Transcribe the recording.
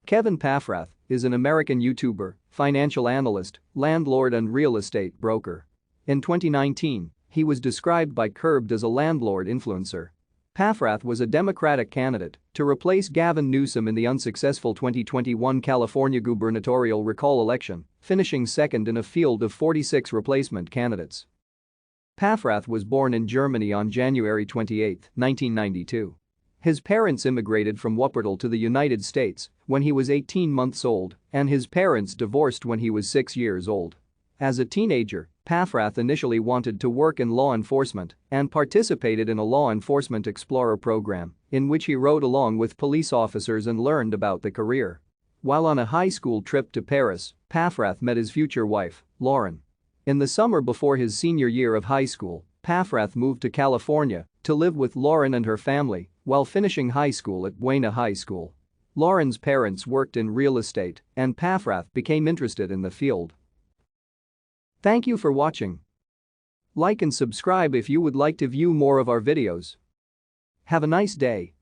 Kevin Paffrath is an American YouTuber, financial analyst, landlord and real estate broker. In 2019, he was described by Curbed as a landlord influencer. Paffrath was a Democratic candidate to replace Gavin Newsom in the unsuccessful 2021 California gubernatorial recall election, finishing second in a field of 46 replacement candidates. Paffrath was born in Germany on January 28, 1992. His parents immigrated from Wuppertal to the United States when he was 18 months old, and his parents divorced when he was 6 years old. As a teenager, Paffrath initially wanted to work in law enforcement and participated in a law enforcement explorer program in which he rode along with police officers and learned about the career. While on a high school trip to Paris, Paffrath met his future wife, Lauren. In the summer before his senior year of high school, Paffrath moved to California to live with Lauren and her family while finishing high school at Buena High School. Lauren's parents worked in real estate, and Paffrath became interested in the field. Thank you for watching. Like and subscribe if you would like to view more of our videos. Have a nice day.